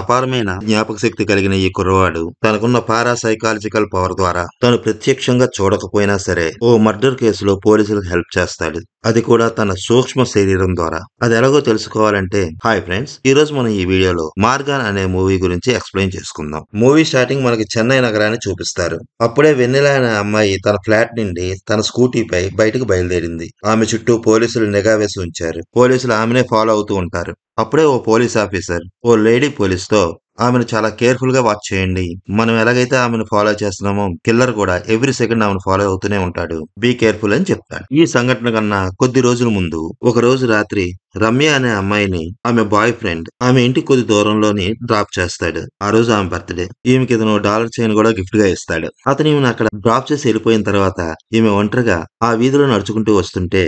అపారమైన జ్ఞాపక శక్తి కలిగిన ఈ కుర్రవాడు తనకున్న పారాసైకాలజికల్ పవర్ ద్వారా తను ప్రత్యక్షంగా చూడకపోయినా సరే ఓ మర్డర్ కేసులో పోలీసులకు హెల్ప్ చేస్తాడు. అది కూడా తన సూక్ష్మ శరీరం ద్వారా. అది ఎలాగో తెలుసుకోవాలంటే హాయ్ ఫ్రెండ్స్, ఈ రోజు మనం ఈ వీడియోలో మార్గాన్ అనే మూవీ గురించి ఎక్స్ప్లెయిన్ చేసుకుందాం. మూవీ స్టార్టింగ్ మనకి చెన్నై నగరాన్ని చూపిస్తారు. అప్పుడే వెన్నెల అనే అమ్మాయి తన ఫ్లాట్ నుండి తన స్కూటీపై బయటకు బయలుదేరింది. ఆమె చుట్టూ పోలీసులు నిఘా వేసి ఉంచారు. పోలీసులు ఆమెనే ఫాలో అవుతూ ఉంటారు. అప్పుడే ఓ పోలీస్ ఆఫీసర్ ఓ లేడీ పోలీస్ తో ఆమెను చాలా కేర్ఫుల్ గా వాచ్ చేయండి. మనం ఎలాగైతే ఆమెను ఫాలో చేస్తున్నామో కిల్లర్ కూడా ఎవ్రీ సెకండ్ ఆమెను ఫాలో అవుతూనే ఉంటాడు. బీ కేర్ఫుల్ అని చెప్తాడు. ఈ సంఘటన కన్నా కొద్ది రోజుల ముందు ఒక రోజు రాత్రి రమ్య అనే అమ్మాయిని ఆమె బాయ్ ఫ్రెండ్ ఆమె ఇంటికి కొద్ది దూరంలోని డ్రాప్ చేస్తాడు. ఆ రోజు ఆమె బర్త్డే. ఈమెకి ఇతను డాలర్ చైన్ కూడా గిఫ్ట్ గా ఇస్తాడు. అతను ఈమెను అక్కడ డ్రాప్ చేసి వెళ్ళిపోయిన తర్వాత ఈమె ఒంటరిగా ఆ వీధిలో నడుచుకుంటూ వస్తుంటే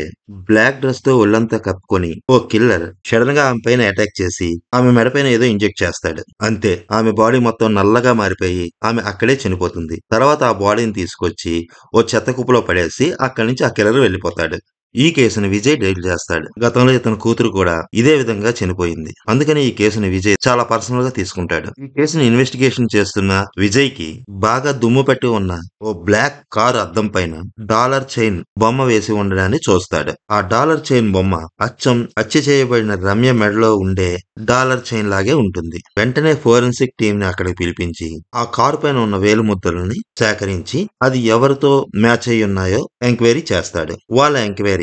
బ్లాక్ డ్రెస్ తో ఒళ్ళంతా కప్పుకొని ఓ కిల్లర్ సడన్ గా ఆమె పైన అటాక్ చేసి ఆమె మెడపైన ఏదో ఇంజెక్ట్ చేస్తాడు. అంతే, ఆమె బాడీ మొత్తం నల్లగా మారిపోయి ఆమె అక్కడే చనిపోతుంది. తర్వాత ఆ బాడీని తీసుకొచ్చి ఓ చెత్త కుప్పలో పడేసి అక్కడి నుంచి ఆ కిల్లర్ వెళ్ళిపోతాడు. ఈ కేసును విజయ్ డీల్ చేస్తాడు. గతంలో ఇతని కూతురు కూడా ఇదే విధంగా చనిపోయింది. అందుకని ఈ కేసుని విజయ్ చాలా పర్సనల్ గా తీసుకుంటాడు. ఈ కేసుని ఇన్వెస్టిగేషన్ చేస్తున్న విజయ్ కి బాగా దుమ్ము పట్టి ఉన్న ఓ బ్లాక్ కారు అద్దం పైన డాలర్ చైన్ బొమ్మ వేసి ఉండడాన్ని చూస్తాడు. ఆ డాలర్ చైన్ బొమ్మ అచ్చం హత్య చేయబడిన రమ్య మెడలో ఉండే డాలర్ చైన్ లాగే ఉంటుంది. వెంటనే ఫోరెన్సిక్ టీమ్ ని అక్కడికి పిలిపించి ఆ కారు పైన ఉన్న వేలు ముద్రలని సేకరించి అది ఎవరితో మ్యాచ్ అయి ఉన్నాయో ఎంక్వైరీ చేస్తాడు. వాళ్ళ ఎంక్వైరీలో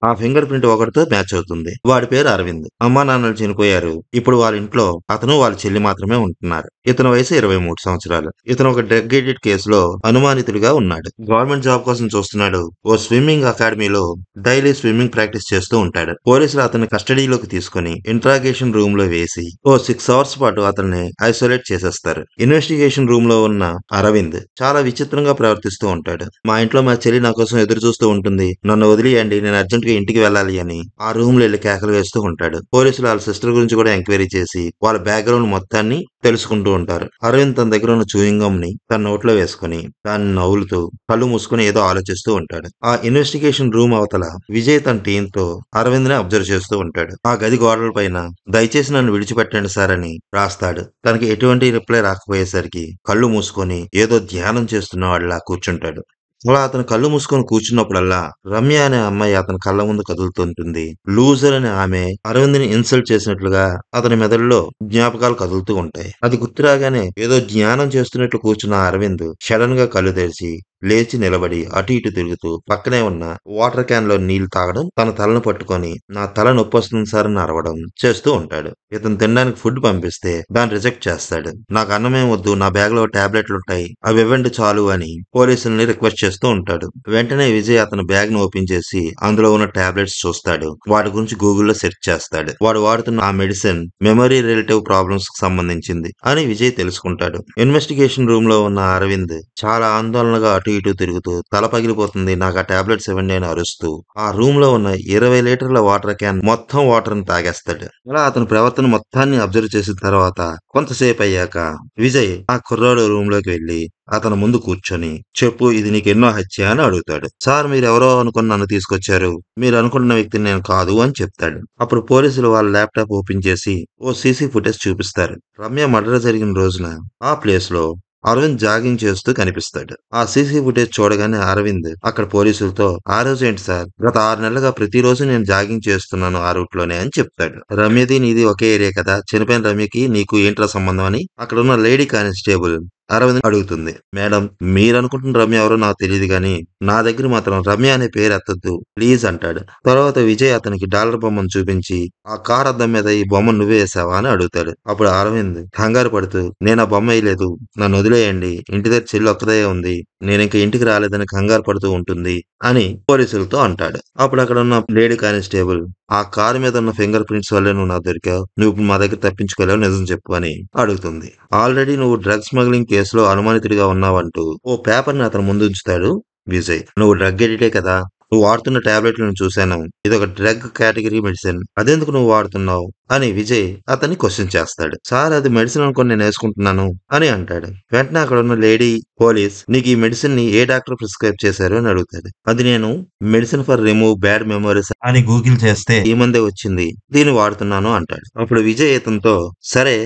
ఆ ఫింగర్ ప్రింట్ ఒకటితో మ్యాచ్ అవుతుంది. వాడి పేరు అరవింద్. అమ్మా నాన్నలు చనిపోయారు. ఇప్పుడు వాళ్ళ ఇంట్లో అతను వాళ్ళ చెల్లి మాత్రమే ఉంటున్నారు. ఇతని వయసు 23 సంవత్సరాలు. ఇతను ఒక డ్రగ్ ఎడిట్ కేసులో అనుమానితుడిగా ఉన్నాడు. గవర్నమెంట్ జాబ్ కోసం చూస్తున్నాడు. ఓ స్విమ్మింగ్ అకాడమీలో డైలీ స్విమ్మింగ్ ప్రాక్టీస్ చేస్తూ ఉంటాడు. పోలీసులు అతన్ని కస్టడీలోకి తీసుకుని ఇంట్రాగేషన్ రూమ్ లో వేసి ఓ 6 అవర్స్ పాటు అతన్ని ఐసోలేట్ చేసేస్తారు. ఇన్వెస్టిగేషన్ రూమ్ లో ఉన్న అరవింద్ చాలా విచిత్రంగా ప్రవర్తిస్తూ ఉంటాడు. మా ఇంట్లో మా చెల్లి నా కోసం ఎదురు చూస్తూ ఉంటుంది. నన్ను వదిలియండి, నేను అర్జెంట్ గా ఇంటికి వెళ్ళాలి అని ఆ రూమ్ లో వెళ్ళి కేకలు వేస్తూ ఉంటాడు. పోలీసులు వాళ్ళ సిస్టర్ గురించి కూడా ఎంక్వైరీ చేసి వాళ్ళ బ్యాక్గ్రౌండ్ మొత్తాన్ని తెలుసుకుంటూ ఉంటారు. అరవింద్ తన దగ్గర ఉన్న చూయింగ్ గమ్ ని తన నోట్లో వేసుకుని దాన్ని నవ్వులుతూ కళ్ళు మూసుకుని ఏదో ఆలోచిస్తూ ఉంటాడు. ఆ ఇన్వెస్టిగేషన్ రూమ్ అవతల విజయ్ తన టీం తో అరవింద్ ని అబ్జర్వ్ చేస్తూ ఉంటాడు. ఆ గది గోడల పైన దయచేసి నన్ను విడిచిపెట్టండి సార్ అని రాస్తాడు. తనకి ఎటువంటి రిప్లై రాకపోయేసరికి కళ్ళు మూసుకొని ఏదో ధ్యానం చేస్తున్న వాళ్ళ కూర్చుంటాడు. అలా అతను కళ్ళు మూసుకొని కూర్చున్నప్పుడల్లా రమ్య అనే అమ్మాయి అతని కళ్ళ ముందు కదులుతుంటుంది. లూజర్ అనే ఆమె అరవింద్ని ఇన్సల్ట్ చేసినట్లుగా అతని మెదడులో జ్ఞాపకాలు కదులుతూ ఉంటాయి. అది గుర్తురాగానే ఏదో జ్ఞానం చేస్తున్నట్లు కూర్చున్న అరవింద్ సడన్ గా కళ్ళు తెరిచి లేచి నిలబడి అటు ఇటు తిరుగుతూ పక్కనే ఉన్న వాటర్ క్యాన్ లో నీళ్లు తాగడం, తన తలను పట్టుకొని నా తల నొప్పి వస్తుంది సార్ అని అరవడం చేస్తూ ఉంటాడు. ఇతను తినడానికి ఫుడ్ పంపిస్తే దాన్ని రిజెక్ట్ చేస్తాడు. నాకు అన్నమేం వద్దు, నా బ్యాగ్ లో టాబ్లెట్లు ఉంటాయి, అవి ఇవ్వండి చాలు అని పోలీసుల్ని రిక్వెస్ట్ చేస్తూ ఉంటాడు. వెంటనే విజయ్ అతని బ్యాగ్ ను ఓపెన్ చేసి అందులో ఉన్న టాబ్లెట్స్ చూస్తాడు. వాటి గురించి గూగుల్లో సెర్చ్ చేస్తాడు. వాడు వాడుతున్న ఆ మెడిసిన్ మెమరీ రిలేటివ్ ప్రాబ్లమ్స్ కి సంబంధించింది అని విజయ్ తెలుసుకుంటాడు. ఇన్వెస్టిగేషన్ రూమ్ లో ఉన్న అరవింద్ చాలా ఆందోళనగా అటు ఇటు తిరుగుతూ తల పగిలిపోతుంది, నాకు ఆ టాబ్లెట్స్ ఇవ్వండి అని అరుస్తూ ఆ రూమ్ లో ఉన్న 20 లీటర్ల వాటర్ క్యాన్ మొత్తం వాటర్ ని తాగేస్తాడు. ఇలా అతని ప్రవర్తన మొత్తాన్ని అబ్జర్వ్ చేసిన తర్వాత కొంతసేపు అయ్యాక విజయ్ ఆ కుర్రాడు రూమ్ లోకి వెళ్లి అతను ముందు కూర్చొని చెప్పు, ఇది నీకు ఎన్నో హత్య అని అడుగుతాడు. సార్, మీరు ఎవరో అనుకుని నన్ను తీసుకొచ్చారు, మీరు అనుకున్న వ్యక్తిని నేను కాదు అని చెప్తాడు. అప్పుడు పోలీసులు వాళ్ళ ల్యాప్టాప్ ఓపెన్ చేసి ఓ సీసీ ఫుటేజ్ చూపిస్తారు. రమ్య మర్డర్ జరిగిన రోజున ఆ ప్లేస్ లో అరవింద్ జాగింగ్ చేస్తూ కనిపిస్తాడు. ఆ సీసీ ఫుటేజ్ చూడగానే అరవింద్ అక్కడ పోలీసులతో ఆ రోజు ఏంటి సార్, గత 6 నెలలుగా ప్రతిరోజు నేను జాగింగ్ చేస్తున్నాను ఆ రూట్ లోనే అని చెప్తాడు. రమ్యది నీది ఒకే ఏరియా కదా, చనిపోయిన రమ్యకి నీకు ఏంట్రా సంబంధం అని అక్కడ ఉన్న లేడీ కానిస్టేబుల్ అరవింద్ అడుగుతుంది. మేడం, మీరనుకుంటున్న రమ్య ఎవరో నాకు తెలియదు గాని నా దగ్గర మాత్రం రమ్య అనే పేరు ఎత్తద్దు ప్లీజ్ అంటాడు. తర్వాత విజయ్ అతనికి డాలర్ బొమ్మను చూపించి ఆ కార్ అద్దం మీద ఈ బొమ్మ నువ్వే వేసావా అని అడుగుతాడు. అప్పుడు అరవింద్ కంగారు పడుతూ నేను ఆ బొమ్మ వేయలేదు, నన్ను వదిలేయండి, ఇంటి దగ్గర చెల్లి ఒక్కదే ఉంది, నేను ఇంకా ఇంటికి రాలేదని కంగారు పడుతూ ఉంటుంది అని పోలీసులతో అంటాడు. అప్పుడు అక్కడ ఉన్న లేడీ కానిస్టేబుల్ ఆ కారు మీద ఉన్న ఫింగర్ ప్రింట్స్ వల్లే నువ్వు నాకు దొరికావు, నువ్వు ఇప్పుడు మా దగ్గర తప్పించుకోలేవు, నిజం చెప్పు అని అడుగుతుంది. ఆల్రెడీ నువ్వు డ్రగ్ స్మగ్లింగ్ కేసులో అనుమానితుడిగా ఉన్నావంటూ ఓ పేపర్ ని అతను ముందు ఉంచుతాడు విజయ్. నువ్వు డ్రగ్ ఎడిటే కదా, నువ్వు వాడుతున్న టాబ్లెట్లను చూశాను. ఇదొక డ్రగ్ కేటగిరీ మెడిసిన్. అదెందుకు నువ్వు వాడుతున్నావు అని విజయ్ అతన్ని క్వశ్చన్ చేస్తాడు. సార్ అది మెడిసిన్ అనుకుని నేను వేసుకుంటున్నాను అని అంటాడు. వెంటనే అక్కడ ఉన్న లేడీ పోలీస్ నీకు ఈ మెడిసిన్ ని ఏ డాక్టర్ ప్రిస్క్రైబ్ చేశారు అని అడుగుతాడు. అది నేను medicine for remove bad memories అని గూగుల్ చేస్తే ఈ మందే వచ్చింది, దీన్ని వాడుతున్నాను అంటాడు. అప్పుడు విజయ్ అతనితో సరే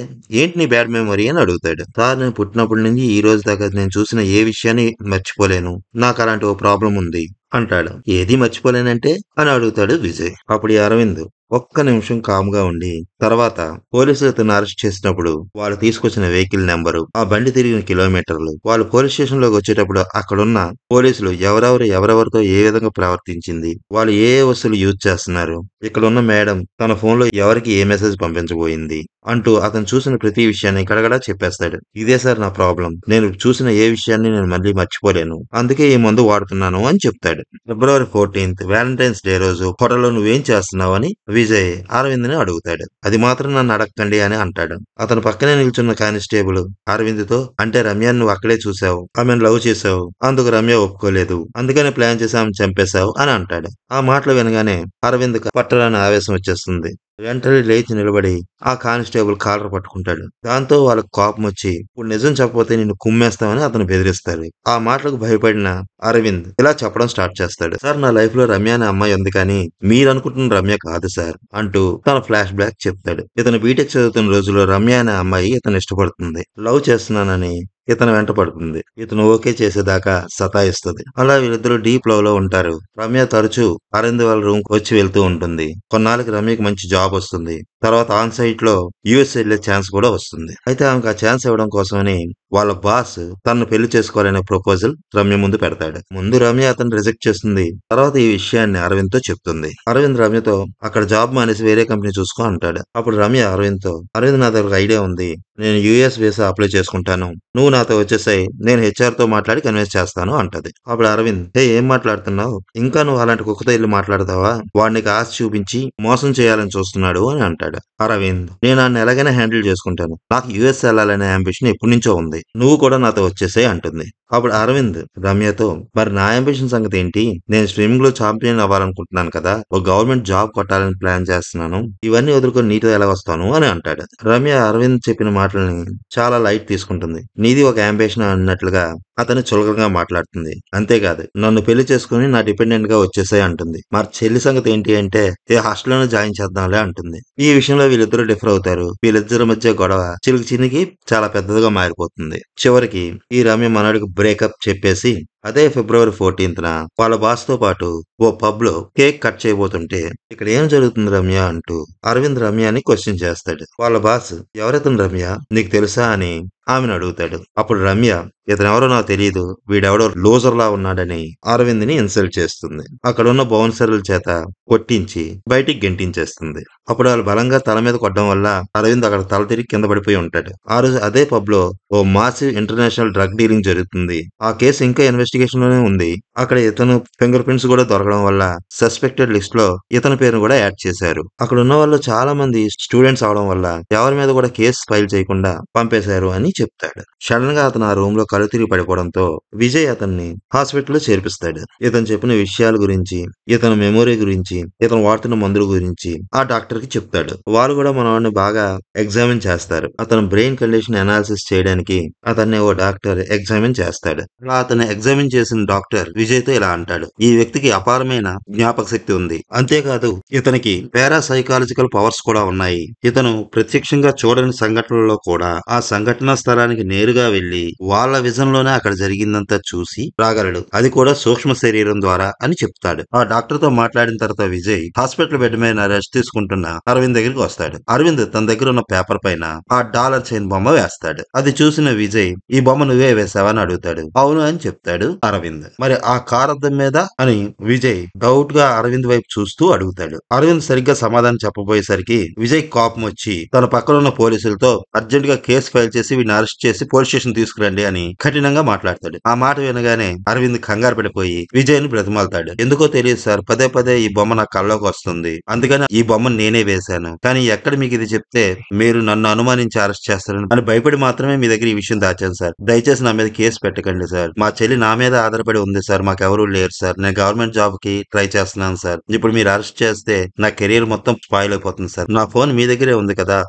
ఏంటి నీ బ్యాడ్ మెమరీ అని అడుగుతాడు. సార్ నేను పుట్టినప్పటి నుంచి ఈ రోజు దాకా నేను చూసిన ఏ విషయాన్ని మర్చిపోలేను, నాకు అలాంటి ఓ ప్రాబ్లం ఉంది అంటాడు. ఏది మర్చిపోలేనంటే అని అడుగుతాడు విజయ్. అప్పుడు ఈ అరవింద్ ఒక్క నిమిషం కామ్గా ఉండి తర్వాత పోలీసులు అతను అరెస్ట్ చేసినప్పుడు వాళ్ళు తీసుకొచ్చిన వెహికల్ నెంబరు, ఆ బండి తిరిగిన కిలోమీటర్లు, వాళ్ళు పోలీస్ స్టేషన్ లోకి వచ్చేటప్పుడు అక్కడున్న పోలీసులు ఎవరెవరితో ఏ విధంగా ప్రవర్తించింది, వాళ్ళు ఏ వస్తువులు యూజ్ చేస్తున్నారు, ఇక్కడ ఉన్న మేడం తన ఫోన్ లో ఎవరికి ఏ మెసేజ్ పంపించబోయింది అంటూ అతను చూసిన ప్రతి విషయాన్ని గడగడా చెప్పేస్తాడు. ఇదే సార్ నా ప్రాబ్లం, నేను చూసిన ఏ విషయాన్ని నేను మళ్ళీ మర్చిపోలేను, అందుకే ఈ మందు వాడుతున్నాను అని చెప్తాడు. ఫిబ్రవరి 14th వ్యాలంటైన్స్ డే రోజు హోటల్లో నువ్వేం చేస్తున్నావు అని విజయ్ అరవింద్ ని అడుగుతాడు. అది మాత్రం నన్ను అడగకండి అని అంటాడు. అతను పక్కనే నిల్చున్న కానిస్టేబుల్ అరవింద్ తో అంటే రమ్యాన్ని నువ్వు అక్కడే చూసావు, ఆమెను లవ్ చేసావు, అందుకు రమ్య ఒప్పుకోలేదు, అందుకని ప్లాన్ చేసి ఆమెను చంపేశావు అని అంటాడు. ఆ మాటలు వినగానే అరవింద్ పట్టరాని ఆవేశం వచ్చేస్తుంది. వెంటనే లేచి నిలబడి ఆ కానిస్టేబుల్ కాలర్ పట్టుకుంటాడు. దాంతో వాళ్ళకు కోపం వచ్చి ఇప్పుడు నిజం చెప్పకపోతే నిన్ను కుమ్మేస్తామని అతను బెదిరిస్తాడు. ఆ మాటలకు భయపడిన అరవింద్ ఇలా చెప్పడం స్టార్ట్ చేస్తాడు. సార్ నా లైఫ్ లో రమ్య అనే అమ్మాయి ఉంది కానీ మీరు అనుకుంటున్న రమ్య కాదు సార్ అంటూ తన ఫ్లాష్ బ్యాక్ చెప్తాడు. ఇతను బీటెక్ చదువుతున్న రోజుల్లో రమ్య అనే అమ్మాయి ఇతను ఇష్టపడుతుంది, లవ్ చేస్తున్నానని ఇతను వెంట పడుతుంది. ఇతను ఓకే చేసేదాకా సతాయిస్తుంది. అలా వీళ్ళిద్దరూ డీప్ లవ్ లో ఉంటారు. రమ్య తరచూ అరవింద్ వాళ్ళ రూమ్ వచ్చి వెళ్తూ ఉంటుంది. కొన్నాళ్ళకి రమ్యకి మంచి జాబ్ వస్తుంది. తర్వాత ఆన్ సైట్ లో యుఎస్ వెళ్లే ఛాన్స్ కూడా వస్తుంది. అయితే ఆమెకు ఆ ఛాన్స్ ఇవ్వడం కోసమని వాళ్ళ బాస్ తనను పెళ్లి చేసుకోవాలనే ప్రపోజల్ రమ్య ముందు పెడతాడు. ముందు రమ్య అతను రిజెక్ట్ చేస్తుంది. తర్వాత ఈ విషయాన్ని అరవింద్ తో చెప్తుంది. అరవింద్ రమ్యతో అక్కడ జాబ్ మానేసి వేరే కంపెనీ చూసుకో అంటాడు. అప్పుడు రమ్య అరవింద్ తో అరవింద్ నా దగ్గర ఐడియా ఉంది, నేను యుఎస్ వీసా అప్లై చేసుకుంటాను, నువ్వు నాతో వచ్చేసాయి, నేను హెచ్ఆర్ తో మాట్లాడి కన్విన్స్ చేస్తాను అంటది. అప్పుడు అరవింద్ ఏం మాట్లాడుతున్నావు, ఇంకా నువ్వు అలాంటి కుక్కతో ఇల్లు మాట్లాడతావా, వాడికి ఆశ చూపించి మోసం చేయాలని చూస్తున్నాడు అని అంటాడు. అరవింద్ నేను ఆయన ఎలాగైనా హ్యాండిల్ చేసుకుంటాను, నాకు యుఎస్ వెళ్ళాలనే అంబిషన్ ఎప్పటి నుంచో ఉంది, నువ్వు కూడా నాతో వచ్చేసాయి అంటుంది. అప్పుడు అరవింద్ రమ్యతో మరి నా అంబిషన్ సంగతి ఏంటి, నేను స్విమ్మింగ్ లో ఛాంపియన్ అవ్వాలనుకుంటున్నాను కదా, ఒక గవర్నమెంట్ జాబ్ కొట్టాలని ప్లాన్ చేస్తున్నాను, ఇవన్నీ వదులుకొని నీతో ఎలా వస్తాను అని అంటాడు. రమ్య అరవింద్ చెప్పిన మాటలని చాలా లైట్ తీసుకుంటుంది. నీది ఒక అంబిషన్ అన్నట్లుగా అతను చులకనగా మాట్లాడుతుంది. అంతేకాదు నన్ను పెళ్లి చేసుకుని నా డిపెండెంట్ గా వచ్చేసాయి అంటుంది. మరి చెల్లి సంగతి ఏంటి అంటే ఏ హాస్టల్లోనే జాయిన్ చేద్దాంలే అంటుంది. ఈ విషయంలో వీళ్ళిద్దరూ డిఫర్ అవుతారు. వీళ్ళిద్దరి మధ్య గొడవ చినికి చాలా పెద్దదిగా మారిపోతుంది. చివరికి ఈ రమ్య మనోడికి బ్రేకప్ చెప్పేసి అదే ఫిబ్రవరి 14th వాళ్ళ బాస్ తో పాటు ఓ పబ్ లో కేక్ కట్ చేయబోతుంటే ఇక్కడ ఏం జరుగుతుంది రమ్య అంటూ అరవింద్ రమ్యని క్వశ్చన్ చేస్తాడు. వాళ్ళ బాస్ ఎవరితను రమ్య నీకు తెలుసా అని ఆమెను అడుగుతాడు. అప్పుడు రమ్య ఇతనెవరో నాకు తెలియదు, వీడెవడో లూజర్ లా ఉన్నాడని అరవింద్ ని ఇన్సల్ట్ చేస్తుంది. అక్కడ ఉన్న బౌన్సర్ల చేత కొట్టించి బయటికి గెంటించేస్తుంది. అప్పుడు వాళ్ళు బలంగా తల మీద కొట్టడం వల్ల అరవింద్ అక్కడ తల తిరిగి కింద పడిపోయి ఉంటాడు. ఆ రోజు అదే పబ్ లో ఓ మాసివ్ ఇంటర్నేషనల్ డ్రగ్ డీలింగ్ జరుగుతుంది. ఆ కేసు ఇంకా ఇన్వెస్టిగేషన్ లోనే ఉంది. అక్కడ ఇతను ఫింగర్ ప్రింట్స్ కూడా దొరకడం వల్ల సస్పెక్టెడ్ లిస్ట్ లో ఇతని పేరును కూడా యాడ్ చేశారు. అక్కడ ఉన్న వాళ్ళు చాలా మంది స్టూడెంట్స్ అవడం వల్ల ఎవరి మీద కూడా కేసు ఫైల్ చేయకుండా పంపేశారు అని చెప్తాడు. సడన్ గా అతను ఆ రూమ్ లో కళ్ళు తిరిగి పడిపోవడంతో విజయ్ అతన్ని హాస్పిటల్ లో చేర్పిస్తాడు. ఇతను చెప్పిన విషయాల గురించి, ఇతని మెమొరీ గురించి, ఇతను వాడుతున్న మందుల గురించి ఆ డాక్టర్ కి చెప్తాడు. వాళ్ళు కూడా మనవాడిని బాగా ఎగ్జామిన్ చేస్తారు. అతను బ్రెయిన్ కండిషన్ అనాలిసిస్ చేయడానికి అతన్ని ఓ డాక్టర్ ఎగ్జామిన్ చేస్తాడు. అలా అతను ఎగ్జామిన్ చేసిన డాక్టర్ విజయ్ తో ఇలా అంటాడు, ఈ వ్యక్తికి అపారమైన జ్ఞాపక శక్తి ఉంది, అంతేకాదు ఇతనికి పారాసైకాలజికల్ పవర్స్ కూడా ఉన్నాయి. ఇతను ప్రత్యక్షంగా చూడని సంఘటనలలో కూడా ఆ సంఘటనా స్థలానికి నేరుగా వెళ్లి వాళ్ళ విజన్ లోనే అక్కడ జరిగిందంతా చూసి రాగలడు, అది కూడా సూక్ష్మ శరీరం ద్వారా అని చెప్తాడు. ఆ డాక్టర్ తో మాట్లాడిన తర్వాత విజయ్ హాస్పిటల్ బెడ్ మీద రెస్ట్ తీసుకుంటున్న అరవింద్ దగ్గరికి వస్తాడు. అరవింద్ తన దగ్గర ఉన్న పేపర్ పైన ఆ డాలర్ చైన్ బొమ్మ వేస్తాడు. అది చూసిన విజయ్ ఈ బొమ్మ నువ్వే వేసావని అడుగుతాడు. అవును అని చెప్తాడు అరవింద్. మరి ఆ కార్ అద్దం మీద అని విజయ్ డౌట్ గా అరవింద్ వైపు చూస్తూ అడుగుతాడు. అరవింద్ సరిగ్గా సమాధానం చెప్పబోయేసరికి విజయ్ కోపం వచ్చి తన పక్కన ఉన్న పోలీసులతో అర్జెంట్ గా కేసు ఫైల్ చేసి వీడిని అరెస్ట్ చేసి పోలీస్ స్టేషన్ తీసుకురండి అని కఠినంగా మాట్లాడతాడు. ఆ మాట వినగానే అరవింద్ కంగారు పడిపోయి విజయ్ ని బ్రతిమాలతాడు. ఎందుకో తెలియదు సార్, పదే పదే ఈ బొమ్మ నా కళ్ళలోకి వస్తుంది, అందుకని ఈ బొమ్మను నేనే వేశాను. కానీ ఎక్కడ మీకు ఇది చెప్తే మీరు నన్ను అనుమానించి అరెస్ట్ చేస్తారని అని భయపడి మాత్రమే మీ దగ్గర ఈ విషయం దాచాను సార్. దయచేసి నా మీద కేసు పెట్టకండి సార్. మా చెల్లి నా మీద ఆధారపడి ఉంది సార్, మాకెవరూ లేరు సార్. నేను గవర్నమెంట్ జాబ్ కి ట్రై చేస్తున్నాను సార్. ఇప్పుడు మీరు అరెస్ట్ చేస్తే నా కెరీర్ మొత్తం స్పాయిల్ అయిపోతుంది సార్. నా ఫోన్ మీ దగ్గరే ఉంది కదా,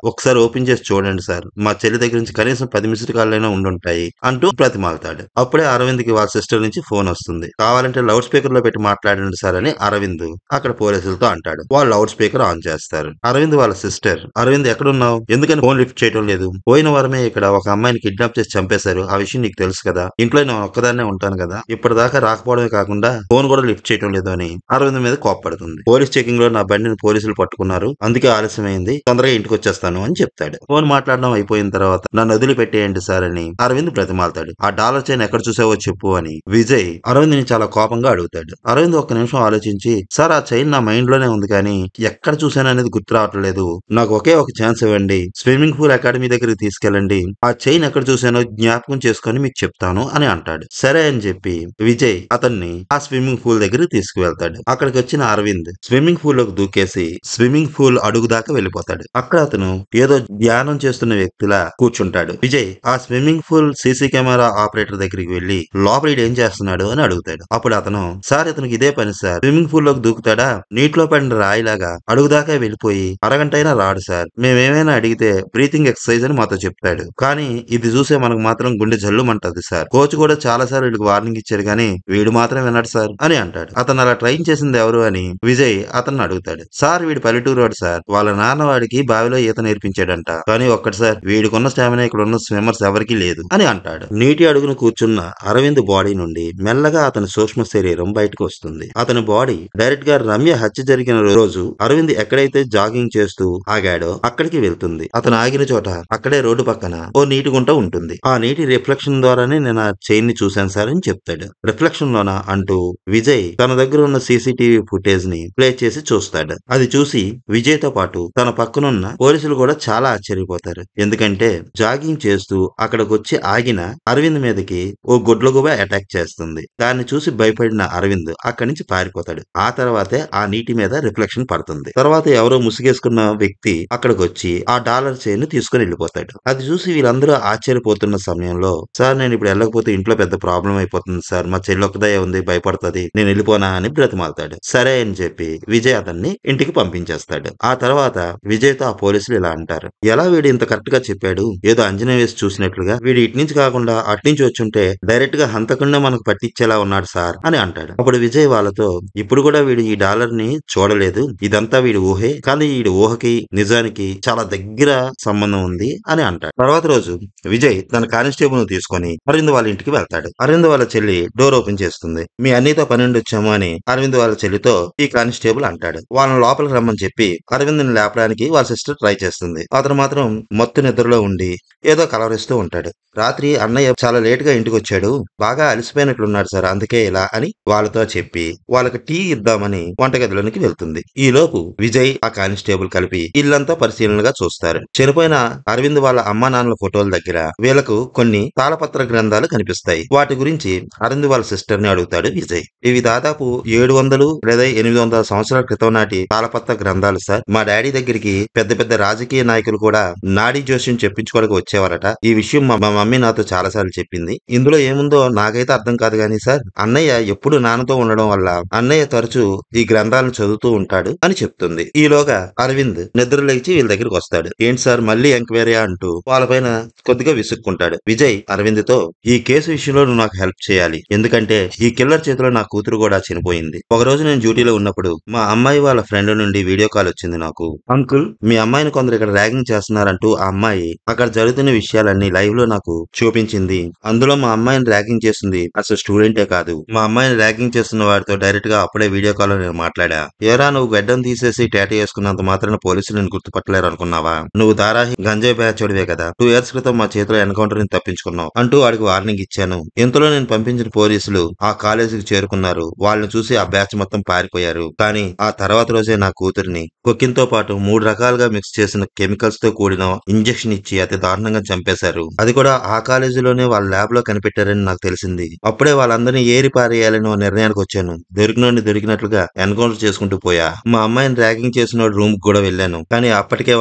ఒకసారి ఓపెన్ చేసి చూడండి సార్. మా చెల్లి దగ్గర నుంచి కనీసం 10 మిస్డ్ కాళ్ళైనా ఉండుంటాయి అంటూ ప్రతిమాలుతాడు. అప్పుడే అరవింద్ కి వాళ్ళ సిస్టర్ నుంచి ఫోన్ వస్తుంది. కావాలంటే లౌడ్ స్పీకర్ లో పెట్టి మాట్లాడండి సార్ అని అరవింద్ అక్కడ పోలీసులతో అంటాడు. వాళ్ళు లౌడ్ స్పీకర్ ఆన్ చేస్తారు. అరవింద్ వాళ్ళ సిస్టర్, అరవింద్ ఎక్కడున్నావు, ఎందుకని ఫోన్ లిఫ్ట్ చేయడం లేదు? పోయిన వారమే ఇక్కడ ఒక అమ్మాయిని కిడ్నాప్ చేసి చంపేశారు, ఆ విషయం నీకు తెలుసు కదా, ఇంట్లో నేను ఒక్కదాన్నే ఉంటాను కదా, ఇప్పటిదాకా రాకపోవడమే కాకుండా ఫోన్ కూడా లిఫ్ట్ చేయడం లేదు అని అరవింద్ మీద కోప్పడుతుంది. పోలీస్ చెకింగ్ లో నా బండిని పోలీసులు పట్టుకున్నారు, అందుకే ఆలస్యమైంది, తొందరగా ఇంటికి వచ్చేస్తాను అని చెప్తాడు. ఫోన్ మాట్లాడడం అయిపోయిన తర్వాత నన్ను వదిలిపెట్టేయండి సార్ అని అరవింద్ బ్రతిమాలతాడు. ఆ డాలర్ చైన్ ఎక్కడ చూసావో చెప్పు అని విజయ్ అరవింద్ ని చాలా కోపంగా అడుగుతాడు. అరవింద్ ఒక్క నిమిషం ఆలోచించి, సార్ ఆ చైన్ నా మైండ్ లోనే ఉంది కానీ ఎక్కడ చూసాను అనేది గుర్తు రావట్లేదు, నాకు ఒకే ఒక ఛాన్స్ ఇవ్వండి, స్విమ్మింగ్ పూల్ అకాడమీ దగ్గరికి తీసుకెళ్ళండి, ఆ చైన్ ఎక్కడ చూసానో జ్ఞాపకం చేసుకొని మీకు చెప్తాను అని అంటాడు. సరే అని చెప్పి విజయ్ అతన్ని ఆ స్విమ్మింగ్ పూల్ దగ్గరికి తీసుకువెళ్తాడు. అక్కడికి వచ్చిన అరవింద్ స్విమ్మింగ్ పూల్ లోకి దూకేసి స్విమ్మింగ్ పూల్ అడుగు దాకా వెళ్ళిపోతాడు. అక్కడ అతను ఏదో ధ్యానం చేస్తున్న వ్యక్తిలా కూర్చుంటాడు. విజయ్ ఆ swimming pool CC camera operator దగ్గరికి వెళ్లి లోపల ఏం చేస్తున్నాడు అని అడుగుతాడు. అప్పుడు అతను, సార్ ఇతనికి ఇదే పని సార్, స్విమ్మింగ్ పూల్ లోకి దూకుతాడా, నీటిలో పడిన రాయిలాగా అడుగు దాకా వెళ్ళిపోయి అరగంట అయినా రాడు సార్, మేమేమైనా అడిగితే బ్రీతింగ్ ఎక్సర్సైజ్ అని మాతో చెప్తాడు, కానీ ఇది చూసే మనకు మాత్రం గుండె జల్లుమంటది సార్, కోచ్ కూడా చాలా సార్లు వీడికి వార్నింగ్ ఇచ్చాడు కానీ వీడు మాత్రం విన్నాడు సార్ అని అంటాడు. అతను అలా ట్రైన్ చేసింది ఎవరు అని విజయ్ అతన్ని అడుగుతాడు. సార్ వీడి పల్లెటూరు వాడు సార్, వాళ్ళ నాన్న వాడికి బావిలో ఈత నేర్పించాడంట, కానీ ఒక్కటి సార్, వీడికున్న స్టామినా ఇక్కడ ఉన్న స్విమ్మర్స్ ఎవరికీ లేదు అని అంటాడు. నీటి అడుగున కూర్చున్న అరవింద్ బాడీ నుండి మెల్లగా అతని సూక్ష్మ శరీరం బయటకు వస్తుంది. అతని బాడీ డైరెక్ట్ గా రమ్య హత్య జరిగిన రోజు అరవింద్ ఎక్కడైతే జాగింగ్ చేస్తూ ఆగాడో అక్కడికి వెళ్తుంది. అతను ఆగిన చోట అక్కడే రోడ్డు పక్కన ఓ నీటి గుంట ఉంటుంది. ఆ నీటి రిఫ్లెక్షన్ ద్వారానే నేను ఆ చైన్ ని చూశాను సార్ అని చెప్తాడు. రిఫ్లెక్షన్ లోన అంటూ విజయ్ తన దగ్గర ఉన్న సీసీటీవీ ఫుటేజ్ ని ప్లే చేసి చూస్తాడు. అది చూసి విజయ్ తో పాటు తన పక్కనున్న పోలీసులు కూడా చాలా ఆశ్చర్యపోతారు. ఎందుకంటే జాగింగ్ చేస్తూ అక్కడికి వచ్చి ఆగిన అరవింద్ మీదకి ఓ గుడ్లగూబ అటాక్ చేస్తుంది. దాన్ని చూసి భయపడిన అరవింద్ అక్కడి నుంచి పారిపోతాడు. ఆ తర్వాతే ఆ నీటి మీద రిఫ్లెక్షన్ పడుతుంది. తర్వాత ఎవరో ముసుగేసుకున్న వ్యక్తి అక్కడికి వచ్చి ఆ డాలర్ చైన్ ని తీసుకుని వెళ్ళిపోతాడు. అది చూసి వీళ్ళందరూ ఆశ్చర్యపోతున్న సమయంలో, సార్ నేను ఇప్పుడు వెళ్ళకపోతే ఇంట్లో పెద్ద ప్రాబ్లం అయిపోతుంది సార్, మా చెల్లి ఒక్కదే ఉంది, భయపడుతుంది, నేను వెళ్ళిపోనా అని బ్రతిమాలతాడు. సరే అని చెప్పి విజయ్ అతన్ని ఇంటికి పంపించేస్తాడు. ఆ తర్వాత విజయ్ తో ఆ పోలీసులు ఇలా అంటారు, ఎలా వీడు ఇంత కరెక్ట్ గా చెప్పాడు, ఏదో అంజనా వేసి చూసినట్లుగా, వీడు ఇటు నుంచి కాకుండా అటు నుంచి వచ్చుంటే డైరెక్ట్ గా హంతకుండా మనకు పట్టించేలా ఉన్నాడు సార్ అని అంటాడు. అప్పుడు విజయ్ వాళ్ళతో, ఇప్పుడు కూడా వీడు ఈ డాలర్ ని చూడలేదు, ఇదంతా వీడి ఊహే, కానీ వీడి ఊహకి నిజానికి చాలా దగ్గర సంబంధం ఉంది అని అంటాడు. తర్వాత రోజు విజయ్ తన కానిస్టేబుల్ ను తీసుకొని అరవింద్ వాళ్ళ ఇంటికి వెళ్తాడు. అరవింద్ వాళ్ళ చెల్లి డోర్ ఓపెన్ చేస్తుంది. మీ అన్నయ్యతో పని నుండి వచ్చాము అని అరవింద్ వాళ్ళ చెల్లితో ఈ కానిస్టేబుల్ అంటాడు. వాళ్ళని లోపలికి రమ్మని చెప్పి అరవింద్ ని లేపడానికి వాళ్ళ సిస్టర్ ట్రై చేస్తుంది. అతను మాత్రం మత్తు నిద్రలో ఉండి ఏదో కలవరిస్తూ ఉంటాడు. రాత్రి అన్నయ్య చాలా లేట్ గా ఇంటికి వచ్చాడు, బాగా అలసిపోయినట్లున్నాడు సార్, అందుకే ఇలా అని వాళ్ళతో చెప్పి వాళ్ళకి టీ ఇద్దామని వంటగదిలోనికి వెళ్తుంది. ఈ లోపు విజయ్ ఆ కానిస్టేబుల్ కలిపి ఇల్లంతా పరిశీలనగా చూస్తారు. చనిపోయిన అరవింద్ వాళ్ళ అమ్మా నాన్నల ఫోటోల దగ్గర వీళ్ళకు కొన్ని తాళపత్ర గ్రంథాలు కనిపిస్తాయి. వాటి గురించి అరవింద్ వాళ్ళ సిస్టర్ ని అడుగుతాడు విజయ్. ఇవి దాదాపు 700 లేదా 800 సంవత్సరాల క్రితం నాటి తాళపత్ర గ్రంథాలు సార్, మా డాడీ దగ్గరికి పెద్ద పెద్ద రాజకీయ నాయకులు కూడా నాడీ జోస్యం చెప్పించుకోవడానికి వచ్చేవారట, ఈ విషయం మా మమ్మీ నాతో చాలా సార్లు చెప్పింది, ఇందులో ఏముందో నాకైతే అర్థం కాదు గానీ సార్, అన్నయ్య ఎప్పుడు నాన్నతో ఉండడం వల్ల అన్నయ్య తరచూ ఈ గ్రంథాలను చదువుతూ ఉంటాడు అని చెప్తుంది. ఈలోగా అరవింద్ నిద్ర లేచి వీళ్ళ దగ్గరికి వస్తాడు. ఏంటి సార్ మళ్ళీ ఎంక్వైరీ అంటూ వాళ్ళపైన కొద్దిగా విసుక్కుంటాడు. విజయ్ అరవింద్ తో, ఈ కేసు విషయంలో నువ్వు నాకు హెల్ప్ చేయాలి, ఎందుకంటే ఈ కిల్లర్ చేతిలో నా కూతురు కూడా చనిపోయింది. ఒక రోజు నేను డ్యూటీలో ఉన్నప్పుడు మా అమ్మాయి వాళ్ళ ఫ్రెండ్ నుండి వీడియో కాల్ వచ్చింది నాకు, అంకుల్ మీ అమ్మాయిని కొందరు ఇక్కడ ర్యాగింగ్ చేస్తున్నారంటూ ఆ అమ్మాయి అక్కడ జరుగుతున్న విషయాలన్నీ లైవ్ లో నాకు చూపించింది. అందులో మా అమ్మాయిని ర్యాగింగ్ చేస్తుంది అసలు స్టూడెంటే కాదు, మా అమ్మాయిని ర్యాగింగ్ చేస్తున్న వాడితో డైరెక్ట్ గా అప్పుడే వీడియో కాల్ లో నేను మాట్లాడా, ఏరా నువ్వు గడ్డం తీసేసి టాటూ వేసుకున్నంత మాత్రాన పోలీసులు నేను గుర్తుపట్టలేరు అనుకున్నావా, నువ్వు దారాహి గంజాయి బ్యాచోడివే కదా, 2 years క్రితం మా చేతిలో ఎన్కౌంటర్ ని తప్పించుకున్నావు అంటూ వాడికి వార్నింగ్ ఇచ్చాను. ఇంతలో నేను పంపించిన పోలీసులు ఆ కాలేజీకి చేరుకున్నారు, వాళ్ళని చూసి ఆ బ్యాచ్ మొత్తం పారిపోయారు, కానీ ఆ తర్వాత రోజే నా కూతురిని కొక్కింతో పాటు 3 రకాలుగా మిక్స్ చేసిన కెమికల్స్ తో కూడిన ఇంజెక్షన్ ఇచ్చి అతి దారుణంగా చంపేశారు, అది కూడా ఆ కాలేజీలో లోనే వాళ్ళ ల్యాబ్ లో కనిపెట్టారని నాకు తెలిసింది. అప్పుడే వాళ్ళందరినీ ఏరి పారేయాలని ఓ నిర్ణయానికి వచ్చాను. దొరికినోడిని దొరికినట్లుగా ఎన్కౌంటర్ చేసుకుంటూ పోయా. మా అమ్మాయిని ర్యాగింగ్ చేసిన రూమ్ కి కూడా వెళ్ళాను. కానీ అప్పటికే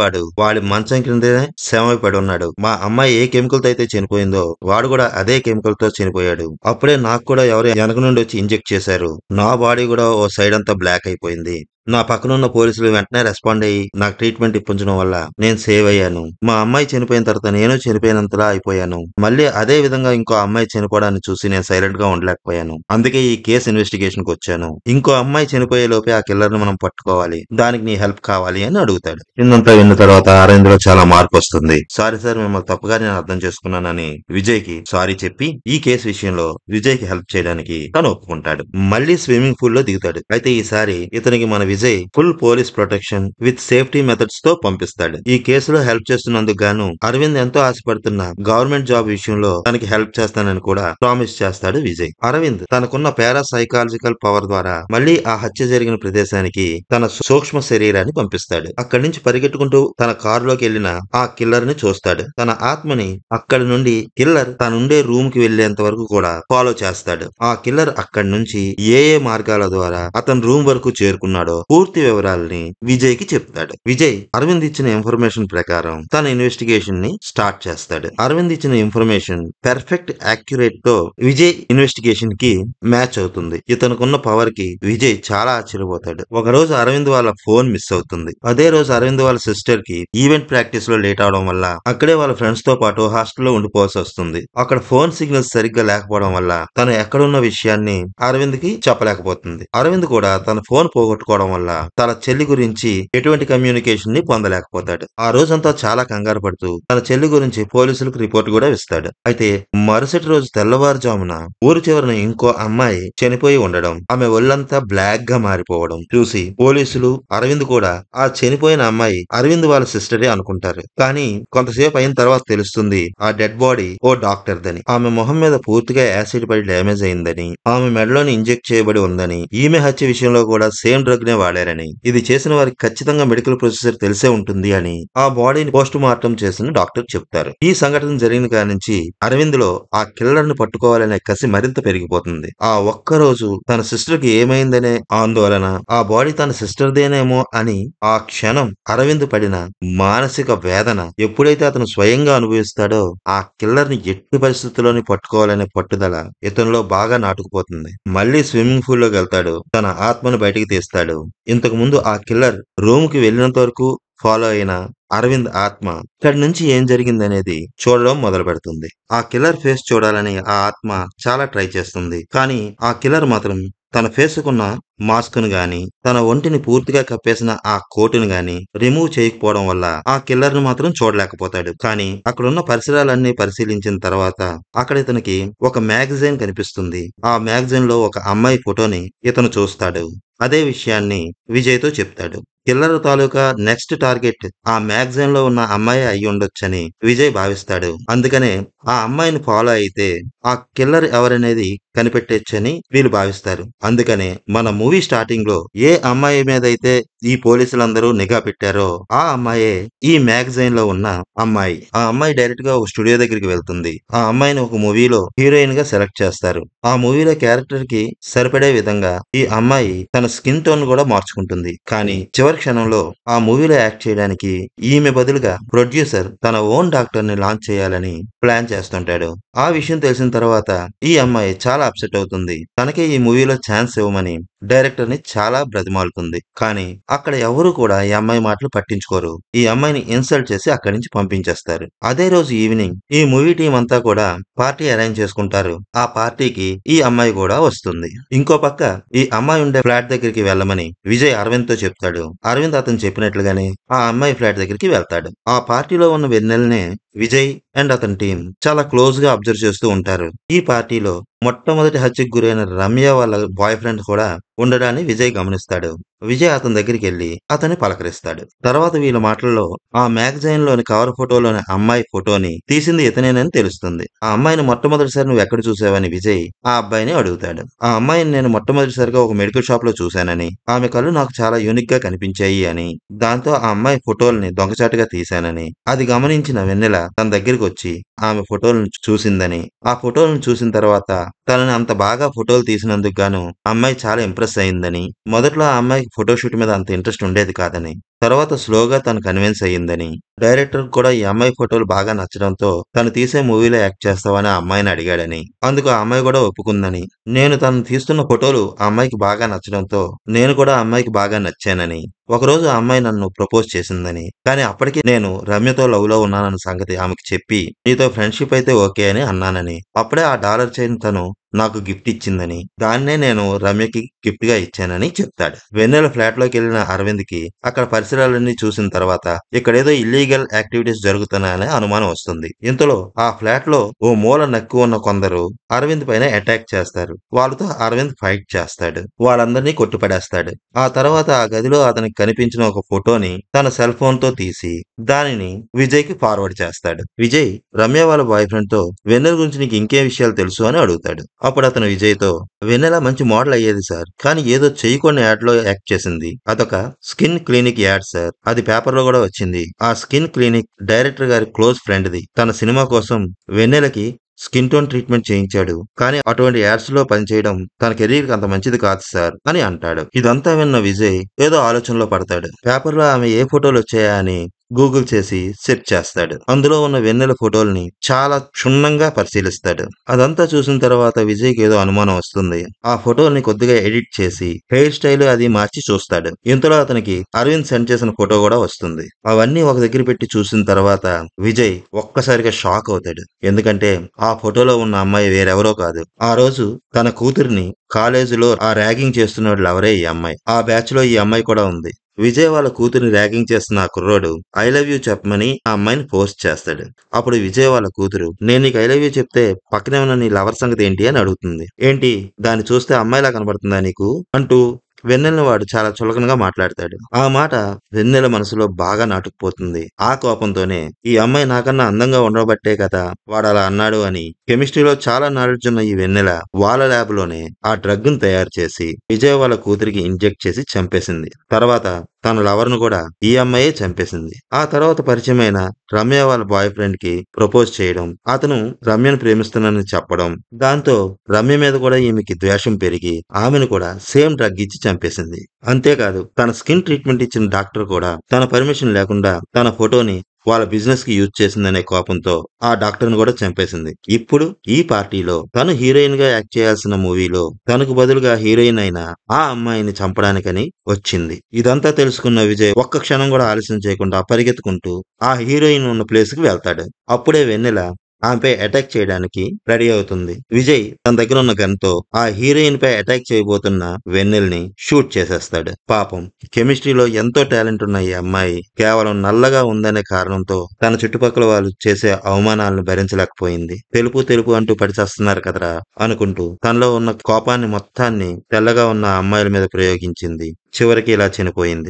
వాడి మంచం కిందే శవమై పడి ఉన్నాడు. మా అమ్మాయి ఏ కెమికల్ తో అయితే చనిపోయిందో వాడు కూడా అదే కెమికల్ తో చనిపోయాడు. అప్పుడే నాకు కూడా ఎవరో వెనక నుండి వచ్చి ఇంజెక్ట్ చేశారు. నా బాడీ కూడా ఓ సైడ్ అంతా బ్లాక్ అయిపోయింది. నా పక్కనున్న పోలీసులు వెంటనే రెస్పాండ్ అయ్యి నాకు ట్రీట్మెంట్ ఇప్పించడం వల్ల నేను సేవ్ అయ్యాను. మా అమ్మాయి చనిపోయిన తర్వాత నేను చనిపోయినంతలా అయిపోయాను. మళ్ళీ అదే విధంగా ఇంకో అమ్మాయి చనిపోవడాన్ని చూసి నేను సైలెంట్ గా ఉండలేకపోయాను. అందుకే ఈ కేసు ఇన్వెస్టిగేషన్ కి వచ్చాను. ఇంకో అమ్మాయి చనిపోయే లోపే ఆ కిల్లర్ ని మనం పట్టుకోవాలి. దానికి నీ హెల్ప్ కావాలి అని అడుగుతాడు. ఇదంతా విన్న తర్వాత అరవింద్ లో చాలా మార్పు వస్తుంది. సారీ సార్, మిమ్మల్ని తప్పుగా నేను అర్థం చేసుకున్నానని విజయ్ కి సారీ చెప్పి ఈ కేసు విషయంలో విజయ్ కి హెల్ప్ చేయడానికి తను ఒప్పుకుంటాడు. మళ్ళీ స్విమ్మింగ్ పూల్ లో దిగుతాడు. అయితే ఈసారి ఇతనికి మన Vijay full police protection with safety methods తో పంపిస్తాడు. ఈ కేసులో హెల్ప్ చేస్తున్నందుకు గాను అరవింద్ ఎంతో ఆశపడుతున్న గవర్నమెంట్ జాబ్ విషయంలో తనకి హెల్ప్ చేస్తానని కూడా ప్రామిస్ చేస్తాడు విజయ్. అరవింద్ తనకున్న పారాసైకాలజికల్ పవర్ ద్వారా మళ్ళీ ఆ హత్య జరిగిన ప్రదేశానికి తన సూక్ష్మ శరీరాన్ని పంపిస్తాడు. అక్కడి నుంచి పరిగెట్టుకుంటూ తన కారులోకి వెళ్లిన ఆ కిల్లర్ ని చూస్తాడు. తన ఆత్మని అక్కడి నుండి కిల్లర్ తనుండే రూమ్ కి వెళ్లేంత వరకు కూడా ఫాలో చేస్తాడు. ఆ కిల్లర్ అక్కడి నుంచి ఏ మార్గాల ద్వారా అతని రూమ్ వరకు చేరుకున్నాడో పూర్తి వివరాలని విజయ్ కి చెప్తాడు. విజయ్ అరవింద్ ఇచ్చిన ఇన్ఫర్మేషన్ ప్రకారం తన ఇన్వెస్టిగేషన్ ని స్టార్ట్ చేస్తాడు. అరవింద్ ఇచ్చిన ఇన్ఫర్మేషన్ పర్ఫెక్ట్ యాక్యురేట్ తో విజయ్ ఇన్వెస్టిగేషన్ కి మ్యాచ్ అవుతుంది. ఇతనుకున్న పవర్ కి విజయ్ చాలా ఆశ్చర్యపోతాడు. ఒక రోజు అరవింద్ వాళ్ళ ఫోన్ మిస్ అవుతుంది. అదే రోజు అరవింద్ వాళ్ళ సిస్టర్ కి ఈవెంట్ ప్రాక్టీస్ లో లేట్ అవడం వల్ల అక్కడే వాళ్ళ ఫ్రెండ్స్ తో పాటు హాస్టల్లో ఉండిపోవాల్సి వస్తుంది. అక్కడ ఫోన్ సిగ్నల్స్ సరిగ్గా లేకపోవడం వల్ల తను ఎక్కడున్న విషయాన్ని అరవింద్ కి చెప్పలేకపోతుంది. అరవింద్ కూడా తన ఫోన్ పోగొట్టుకోవడం వల్ల తన చెల్లి గురించి ఎటువంటి కమ్యూనికేషన్ ని పొందలేకపోతాడు. ఆ రోజంతా చాలా కంగారు పడుతూ తన చెల్లి గురించి పోలీసులకు రిపోర్ట్ కూడా ఇస్తాడు. అయితే మరుసటి రోజు తెల్లవారుజామున ఊరి చివరన ఇంకో అమ్మాయి చనిపోయి ఉండడం, ఆమె ఒళ్ళంతా బ్లాక్ గా మారిపోవడం చూసి పోలీసులు అరవింద్ కూడా ఆ చనిపోయిన అమ్మాయి అరవింద్ వాళ్ళ సిస్టరే అనుకుంటారు. కానీ కొంతసేపు అయిన తర్వాత తెలుస్తుంది ఆ డెడ్ బాడీ ఓ డాక్టర్ దని. ఆమె మొహం మీద పూర్తిగా యాసిడ్ పడి డ్యామేజ్ అయిందని, ఆమె మెడలోని ఇంజెక్ట్ చేయబడి ఉందని, ఈమె హత్య విషయంలో కూడా సేమ్ డ్రగ్ నే వాడారని, ఇది చేసిన వారికి ఖచ్చితంగా మెడికల్ ప్రొసీజర్ తెలిసే ఉంటుంది అని ఆ బాడీని పోస్ట్ మార్టం చేసిన డాక్టర్ చెప్తారు. ఈ సంఘటన జరిగిన కాడి నుంచి అరవింద్ లో ఆ కిల్లర్ ను పట్టుకోవాలనే కసి మరింత పెరిగిపోతుంది. ఆ ఒక్క రోజు తన సిస్టర్ కి ఏమైందనే ఆందోళన, ఆ బాడీ తన సిస్టర్ దేనేమో అని ఆ క్షణం అరవింద్ పడిన మానసిక వేదన ఎప్పుడైతే అతను స్వయంగా అనుభవిస్తాడో ఆ కిల్లర్ ని ఎట్టి పరిస్థితుల్లోని పట్టుకోవాలనే పట్టుదల ఇతనిలో బాగా నాటుకుపోతుంది. మళ్ళీ స్విమ్మింగ్ పూల్ లోకి వెళ్తాడు. తన ఆత్మను బయటికి తీస్తాడు. ఇంతకు ముందు ఆ కిల్లర్ రూమ్ కి వెళ్ళినంత వరకు ఫాలో అయిన అరవింద్ ఆత్మ ఇక్కడి నుంచి ఏం జరిగిందనేది చూడడం మొదలు పెడుతుంది. ఆ కిల్లర్ ఫేస్ చూడాలని ఆ ఆత్మ చాలా ట్రై చేస్తుంది. కానీ ఆ కిల్లర్ మాత్రం తన ఫేసుకున్న మాస్క్ ను గాని, తన ఒంటిని పూర్తిగా కప్పేసిన ఆ కోటును గాని రిమూవ్ చేయకపోవడం వల్ల ఆ కిల్లర్ ను మాత్రం చూడలేకపోతాడు. కానీ అక్కడున్న పరిసరాలన్నీ పరిశీలించిన తర్వాత అక్కడ ఇతనికి ఒక మ్యాగజైన్ కనిపిస్తుంది. ఆ మ్యాగజైన్ లో ఒక అమ్మాయి ఫోటోని ఇతను చూస్తాడు. అదే విషయాన్ని విజయ్ తో చెప్తాడు. కిల్లర్ తాలూకా నెక్స్ట్ టార్గెట్ ఆ మ్యాగజైన్ లో ఉన్న అమ్మాయి అయి ఉండొచ్చని విజయ్ భావిస్తాడు. అందుకనే ఆ అమ్మాయిని ఫాలో అయితే ఆ కిల్లర్ ఎవరనేది కనిపెట్టొచ్చని వీళ్ళు భావిస్తారు. అందుకనే మన మూవీ స్టార్టింగ్ లో ఏ అమ్మాయి మీద అయితే ఈ పోలీసులందరూ నిఘా పెట్టారో ఆ అమ్మాయే ఈ మ్యాగజైన్ లో ఉన్న అమ్మాయి. ఆ అమ్మాయి డైరెక్ట్ గా ఒక స్టూడియో దగ్గరికి వెళ్తుంది. ఆ అమ్మాయిని ఒక మూవీలో హీరోయిన్ గా సెలెక్ట్ చేస్తారు. ఆ మూవీలో క్యారెక్టర్ కి సరిపడే విధంగా ఈ అమ్మాయి తన స్కిన్ టోన్ కూడా మార్చుకుంటుంది. కానీ చివరి క్షణంలో ఆ మూవీలో యాక్ట్ చేయడానికి ఈమె బదులుగా ప్రొడ్యూసర్ తన ఓన్ డాక్టర్ ని లాంచ్ చేయాలని ప్లాన్ చేస్తుంటాడు. ఆ విషయం తెలిసిన తర్వాత ఈ అమ్మాయి చాలా అప్సెట్ అవుతుంది. తనకే ఈ మూవీలో ఛాన్స్ ఇవ్వమని డైరెక్టర్ ని చాలా బ్రతిమాలుతుంది. కానీ అక్కడ ఎవరు కూడా ఈ అమ్మాయి మాటలు పట్టించుకోరు. ఈ అమ్మాయిని ఇన్సల్ట్ చేసి అక్కడి నుంచి పంపించేస్తారు. అదే రోజు ఈవినింగ్ ఈ మూవీ టీం అంతా కూడా పార్టీ అరేంజ్ చేసుకుంటారు. ఆ పార్టీకి ఈ అమ్మాయి కూడా వస్తుంది. ఇంకో పక్క ఈ అమ్మాయి ఉండే ఫ్లాట్ దగ్గరికి వెళ్ళమని విజయ్ అరవింద్ తో చెప్తాడు. అరవింద్ అతను చెప్పినట్లుగానే ఆ అమ్మాయి ఫ్లాట్ దగ్గరికి వెళ్తాడు. ఆ పార్టీలో ఉన్న వెన్నెల్నే విజయ్ అండ్ అతని టీం చాలా క్లోజ్ గా అబ్జర్వ్ చేస్తూ ఉంటారు. ఈ పార్టీలో మొట్టమొదటి హత్యకు గురైన రమ్య వాళ్ళ బాయ్ ఫ్రెండ్ కూడా ఉండడాన్ని విజయ్ గమనిస్తాడు. విజయ్ అతని దగ్గరికి వెళ్లి అతన్ని పలకరిస్తాడు. తర్వాత వీళ్ళ మాటల్లో ఆ మ్యాగజైన్ లోని కవర్ ఫోటోలోని అమ్మాయి ఫోటోని తీసింది ఇతనేనని తెలుస్తుంది. ఆ అమ్మాయిని మొట్టమొదటిసారి నువ్వు ఎక్కడ చూసావని విజయ్ ఆ అబ్బాయిని అడుగుతాడు. ఆ అమ్మాయిని నేను మొట్టమొదటిసారిగా ఒక మెడికల్ షాప్ లో చూశానని, ఆమె కళ్ళు నాకు చాలా యూనిక్ గా కనిపించాయి అని, దాంతో ఆ అమ్మాయి ఫోటోల్ని దొంగచాటుగా తీశానని, అది గమనించిన వెన్నెల తన దగ్గరికి వచ్చి ఆమె ఫోటోలను చూసిందని, ఆ ఫోటోలను చూసిన తర్వాత తనని అంత బాగా ఫోటోలు తీసినందుకు గాను ఆ అమ్మాయి చాలా ఇంప్రెస్ అయిందని, మొదట్లో ఆ అమ్మాయికి ఫోటోషూట్ మీద అంత ఇంట్రెస్ట్ ఉండేది కాదని, తర్వాత స్లోగా తను కన్విన్స్ అయ్యిందని, డైరెక్టర్ కూడా ఈ అమ్మాయి ఫోటోలు బాగా నచ్చడంతో తను తీసే మూవీలో యాక్ట్ చేస్తావా అని ఆ అమ్మాయిని అడిగాడని, అందుకు ఆ అమ్మాయి కూడా ఒప్పుకుందని, నేను తను తీస్తున్న ఫోటోలు ఆ అమ్మాయికి బాగా నచ్చడంతో నేను కూడా ఆ అమ్మాయికి బాగా నచ్చానని, ఒకరోజు ఆ అమ్మాయి నన్ను ప్రపోజ్ చేసిందని, కానీ అప్పటికి నేను రమ్యతో లవ్‌లో ఉన్నానన్న సంగతి ఆమెకి చెప్పి, నీతో ఫ్రెండ్‌షిప్ అయితే ఓకే అని అన్నానని, అప్పుడే ఆ డాలర్ చైన్ తను నాకు గిఫ్ట్ ఇచ్చిందని, దాన్నే నేను రమ్యకి గిఫ్ట్‌గా ఇచ్చానని చెప్తాడు. వెన్నెల ఫ్లాట్‌లోకెళ్ళిన అరవింద్‌కి అక్కడ పరిసరాలన్నీ చూసిన తర్వాత ఇక్కడేదో ఇల్లీగల్ యాక్టివిటీస్ జరుగుతున్నాయనే అనుమానం వస్తుంది. ఇంతలో ఆ ఫ్లాట్‌లో ఓ మూల నక్కి ఉన్న కొందరు అరవింద్ పైన అటాక్ చేస్తారు. వాళ్ళతో అరవింద్ ఫైట్ చేస్తాడు. వాళ్ళందరినీ కొట్టిపడేస్తాడు. ఆ తర్వాత ఆ గదిలో అతనికి కనిపించిన ఒక ఫోటోని తన సెల్ ఫోన్‌తో తీసి దానిని విజయ్‌కి ఫార్వర్డ్ చేస్తాడు. విజయ్ రమ్య వాళ్ళ బాయ్ ఫ్రెండ్‌తో వెన్నెల గురించి నీకు ఇంకేం విషయాలు తెలుసు అని అడుగుతాడు. అప్పుడు అతను విజయ్‌తో వెన్నెల మంచి మోడల్ అయ్యేది సార్. కానీ ఏదో చేయకూడని యాడ్‌లో యాక్ట్ చేసింది. అదొక స్కిన్ క్లినిక్ యాడ్ సార్. అది పేపర్‌లో కూడా వచ్చింది. ఆ స్కిన్ క్లినిక్ డైరెక్టర్ గారి క్లోజ్ ఫ్రెండ్‌ది. తన సినిమా కోసం వెన్నెలకి స్కిన్ టోన్ ట్రీట్మెంట్ చేయించాడు. కానీ అటువంటి యాడ్స్‌లో పనిచేయడం తన కెరీర్‌కి అంత మంచిది కాదు సార్ అని అంటాడు. ఇదంతా విన్న విజయ్ ఏదో ఆలోచనలో పడతాడు. పేపర్‌లో ఆమె ఏ ఫోటోలొచ్చాయా అని గూగుల్ చేసి సెర్చ్ చేస్తాడు. అందులో ఉన్న వెన్నెల ఫోటోల్ని చాలా క్షుణ్ణంగా పరిశీలిస్తాడు. అదంతా చూసిన తర్వాత విజయ్‌కి ఏదో అనుమానం వస్తుంది. ఆ ఫోటోల్ని కొద్దిగా ఎడిట్ చేసి హెయిర్ స్టైల్ అది మార్చి చూస్తాడు. ఇంతలో అతనికి అరవింద్ సెండ్ చేసిన ఫోటో కూడా వస్తుంది. అవన్నీ ఒక దగ్గర పెట్టి చూసిన తర్వాత విజయ్ ఒక్కసారిగా షాక్ అవుతాడు. ఎందుకంటే ఆ ఫోటోలో ఉన్న అమ్మాయి వేరెవరో కాదు. ఆ రోజు తన కూతురిని కాలేజీలో ఆ ర్యాగింగ్ చేస్తున్నోళ్ళు ఎవరే ఈ అమ్మాయి. ఆ బ్యాచ్‌లో ఈ అమ్మాయి కూడా ఉంది. విజయ్ వాళ్ళ కూతురిని ర్యాగింగ్ చేస్తున్న ఆ కుర్రోడు ఐ లవ్ యూ చెప్పమని ఆ అమ్మాయిని పోస్ట్ చేస్తాడు. అప్పుడు విజయ్ వాళ్ళ కూతురు నేను నీకు ఐ లవ్ యూ చెప్తే పక్కనే ఉన్న నీ లవర్ సంగతి ఏంటి అని అడుగుతుంది. ఏంటి దాన్ని చూస్తే అమ్మాయిలా కనబడుతుందా నీకు అంటూ వెన్నెలని వాడు చాలా చులకనగా మాట్లాడతాడు. ఆ మాట వెన్నెల మనసులో బాగా నాటుకుపోతుంది. ఆ కోపంతోనే ఈ అమ్మాయి నాకన్నా అందంగా ఉండబట్టే కదా వాడలా అన్నాడు అని కెమిస్ట్రీలో చాలా నాలెడ్జ్ ఉన్న ఈ వెన్నెల వాళ్ళ ల్యాబ్ లోనే ఆ డ్రగ్ ను తయారు చేసి విజయ్ వాళ్ళ కూతురికి ఇంజెక్ట్ చేసి చంపేసింది. తర్వాత తన లవర్ ను కూడా ఈ అమ్మాయే చంపేసింది. ఆ తర్వాత పరిచయమైన రమ్య వాళ్ళ బాయ్ ఫ్రెండ్ కి ప్రపోజ్ చేయడం, అతను రమ్యను ప్రేమిస్తున్నానని చెప్పడం, దాంతో రమ్య మీద కూడా ఈమెకి ద్వేషం పెరిగి ఆమెను కూడా సేమ్ డ్రగ్ ఇచ్చి చంపేసింది. అంతేకాదు తన స్కిన్ ట్రీట్మెంట్ ఇచ్చిన డాక్టర్ కూడా తన పర్మిషన్ లేకుండా తన ఫోటోని వాళ్ళ బిజినెస్ కి యూజ్ చేసిందనే కోపంతో ఆ డాక్టర్ ను కూడా చంపేసింది. ఇప్పుడు ఈ పార్టీలో తను హీరోయిన్ గా యాక్ట్ చేయాల్సిన మూవీలో తనకు బదులుగా హీరోయిన్ అయిన ఆ అమ్మాయిని చంపడానికని వచ్చింది. ఇదంతా తెలుసుకున్న విజయ్ ఒక్క క్షణం కూడా ఆలస్యం చేయకుండా పరిగెత్తుకుంటూ ఆ హీరోయిన్ ఉన్న ప్లేస్ కి వెళ్తాడు. అప్పుడే వెన్నెల ఆమెపై అటాక్ చేయడానికి రెడీ అవుతుంది. విజయ్ తన దగ్గర ఉన్న గన్ తో ఆ హీరోయిన్ పై అటాక్ చేయబోతున్న వెన్నెల్ని షూట్ చేసేస్తాడు. పాపం కెమిస్ట్రీలో ఎంతో టాలెంట్ ఉన్న ఈ అమ్మాయి కేవలం నల్లగా ఉందనే కారణంతో తన చుట్టుపక్కల వాళ్ళు చేసే అవమానాలను భరించలేకపోయింది. తెలుపు తెలుపు అంటూ పడిచేస్తున్నారు కదరా అనుకుంటూ తనలో ఉన్న కోపాన్ని మొత్తాన్ని తెల్లగా ఉన్న అమ్మాయిల మీద ప్రయోగించింది. చివరికి ఇలా చనిపోయింది.